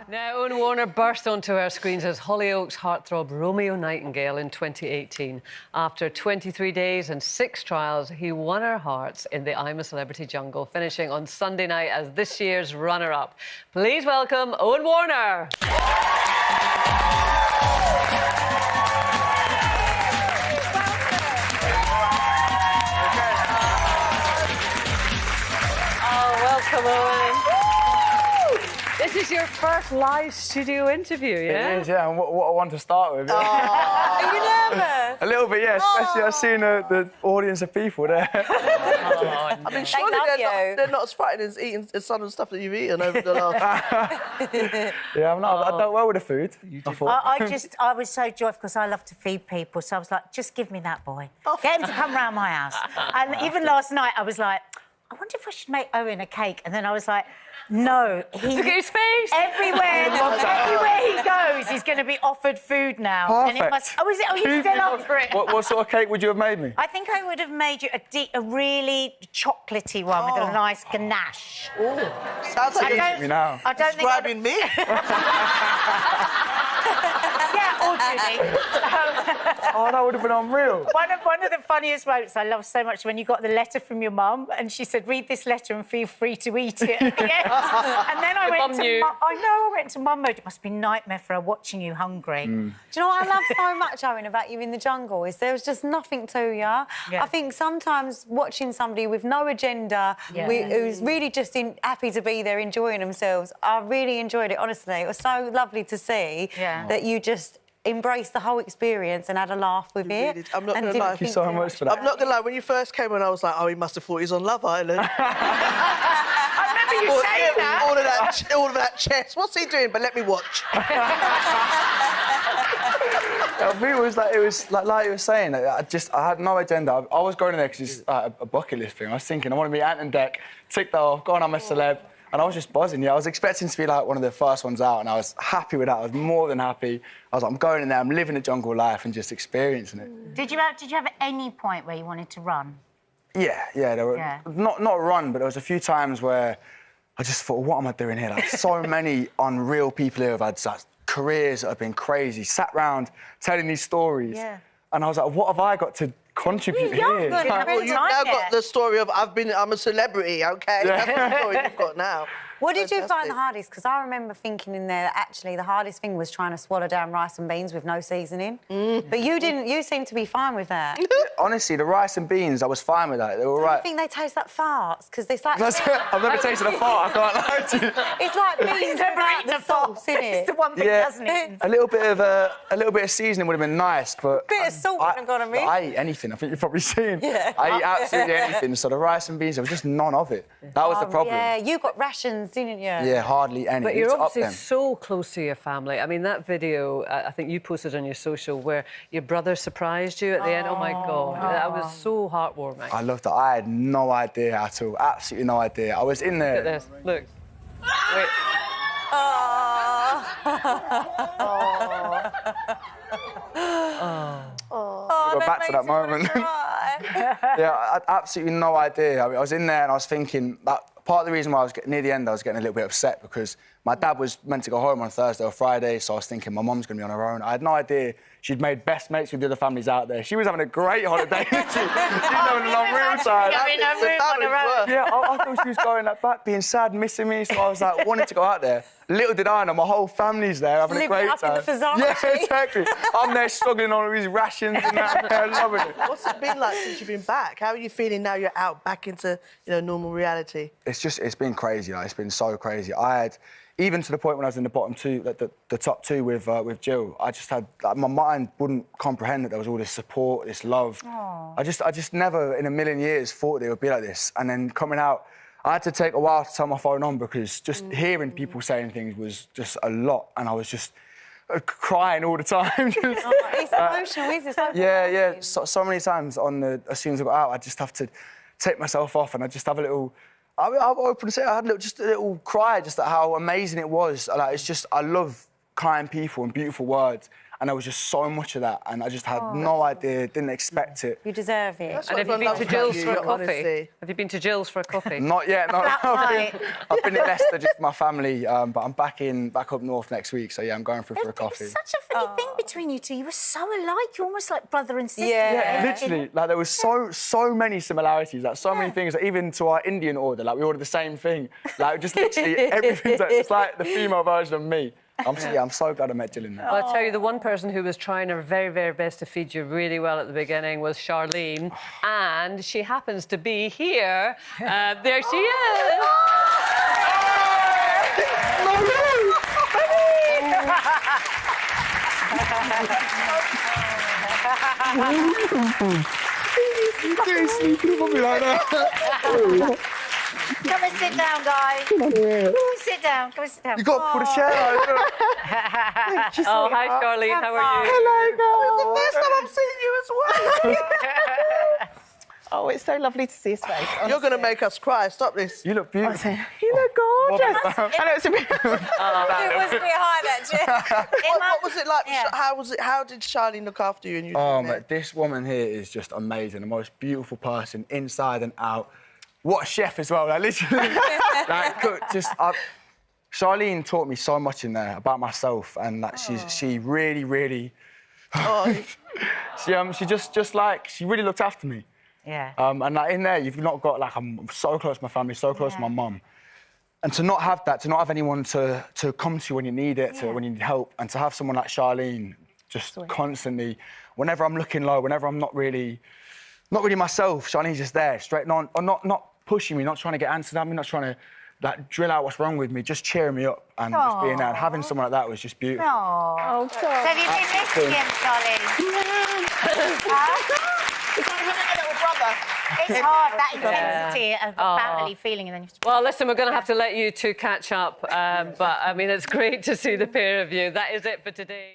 Now, Owen Warner burst onto our screens as Hollyoaks heartthrob Romeo Nightingale in 2018. After 23 days and 6 trials, he won our hearts in the I'm a Celebrity jungle, finishing on Sunday night as this year's runner-up. Please welcome Owen Warner. Welcome, Owen. This is your first live studio interview, yeah? It is, yeah, and what I want to start with. Are you nervous? A little bit, yeah, especially I've seen the audience of people there. I mean, surely they're not as frightened as eating some of the stuff that you've eaten over the last... Yeah, I've done well with the food. I was so joyful because I love to feed people, so I was like, just give me that boy. Get him to come round my house. And even last night, I was like, I wonder if I should make Owen a cake. And then I was like, no. Look at his face. Everywhere he goes, he's going to be offered food now. Perfect. And it must... Oh, is it? Oh, he's still up for it. What sort of cake would you have made me? I think I would have made you a really chocolatey one with a nice ganache. Ooh. Sounds like me now. I don't describing me. Yeah, or Judy. Oh, that would have been unreal. One of the funniest moments I love so much when you got the letter from your mum and she said, read this letter and feel free to eat it. And then I went to mum mode. It must be a nightmare for her watching you hungry. Do you know what I love so much, Owen, about you in the jungle is there was just nothing to you. Yeah. I think sometimes watching somebody with no agenda, who's really just happy to be there, enjoying themselves, I really enjoyed it, honestly. It was so lovely to see that you just embraced the whole experience and had a laugh with it. Really, I'm not going to lie. Thank you so much for that. I'm not going to lie, when you first came in, I was like, oh, he must have thought he was on Love Island. I remember you saying that. All of that chess. What's he doing? But let me watch. I think it was like you were saying. I had no agenda. I was going in there because it's like a bucket list thing. I was thinking I want to be Ant and Dec, tick that off, go on, I'm a celeb. And I was just buzzing, yeah. I was expecting to be like one of the first ones out, and I was happy with that. I was more than happy. I was like, I'm going in there, I'm living the jungle life and just experiencing it. Did you have at any point where you wanted to run? Yeah. There were not run, but there was a few times where I just thought, what am I doing here? Like, so many unreal people here have had such careers that have been crazy, sat round telling these stories. Yeah. And I was like, what have I got to contribute here? Well, you've now got the story of I'm a celebrity, OK? That's the story you've got now. What did you find the hardest? Because I remember thinking in there that actually the hardest thing was trying to swallow down rice and beans with no seasoning. But you didn't. You seemed to be fine with that. Honestly, the rice and beans, I was fine with that. They were right. I think they taste like farts because it's like. I've never tasted a fart. I can't lie to you. It's like beans without the sauce in it. It's the one thing doesn't it? A little bit of seasoning would have been nice, but a bit of salt wouldn't have gone on me. I ate anything. I think you've probably seen. Yeah. I eat absolutely anything. So the rice and beans, there was just none of it. That was the problem. Yeah, you got rations, didn't you? Yeah. Hardly any. But you're obviously so close to your family. I mean, that video, I think you posted on your social where your brother surprised you at the end. Oh, my God. That was so heartwarming. I loved it. I had no idea at all. Absolutely no idea. I was in there. Look at this. Look. Wait. Go back to that moment. Yeah, I had absolutely no idea. I was in there and I was thinking that part of the reason why I was near the end, I was getting a little bit upset because my dad was meant to go home on Thursday or Friday, so I was thinking my mum's going to be on her own. I had no idea she'd made best mates with the other families out there. She was having a great holiday. She was having a long real time. Yeah, I thought she was going back, being sad, missing me, so I was like, wanting to go out there. Little did I know, my whole family's there having a great time. In the Fazan, yeah, exactly. I'm there struggling on all these rations and that. I'm loving it. What's it been like since you've been back? How are you feeling now you're out, back into, normal reality? It's been crazy. Like, it's been so crazy. Even to the point when I was in the bottom two, the top two with Jill, I just had my mind wouldn't comprehend that there was all this support, this love. Aww. I just never in a million years thought it would be like this. And then coming out, I had to take a while to turn my phone on because just hearing people saying things was just a lot, and I was just crying all the time. It's emotional, isn't it? Yeah. So many times as soon as I got out, I just have to take myself off and I just have a little. I'll open and say I had just a little cry just at how amazing it was. Like, it's just I love kind people and beautiful words. And there was just so much of that, and I just had no idea, didn't expect it. You deserve it. And have you been to Jill's for a coffee? Have you been to Jill's for a coffee? Not yet, no. I've been in Leicester just with my family, but I'm back up north next week, so yeah, I'm going through for a coffee. It was such a funny thing between you two. You were so alike. You're almost like brother and sister. Yeah, literally. Like there was so many similarities. Like so many things. Like, even to our Indian order, like we ordered the same thing. Like just literally everything's like, it's like the female version of me. I'm so glad I met Jill in there. Well, I'll tell you, the one person who was trying her very, very best to feed you really well at the beginning was Charlene, and she happens to be here. There she is. Come and sit down, guys. Come and sit down. Come and sit down. You got to put a chair over. Oh, hi, Charlene. How are you? Hello, girl. It's the first time I'm seeing you as well. Oh, it's so lovely to see his face. Honestly. You're going to make us cry. Stop this. You look beautiful. You look gorgeous. I know it's a bit... It was a bit high, that What was it like? Yeah. How did Charlene look after you? And you but this woman here is just amazing. The most beautiful person, inside and out. What a chef as well, like literally. Like, cook, Charlene taught me so much in there about myself, and like she really, really. she really looked after me. Yeah. And like in there, you've not got like I'm so close to my family, so close to my mum, and to not have that, to not have anyone to come to when you need it, when you need help, and to have someone like Charlene just constantly, whenever I'm looking low, whenever I'm not really myself, Charlene's just there, straight on, or not pushing me, not trying to get answers at me, not trying to like drill out what's wrong with me, just cheering me up and just being there. And having someone like that was just beautiful. Oh, so have you been missing him, Charlene? It's like having a little brother. It's hard, that intensity of the family feeling, and then you have to... Well, listen, we're going to have to let you two catch up, but I mean, it's great to see the pair of you. That is it for today.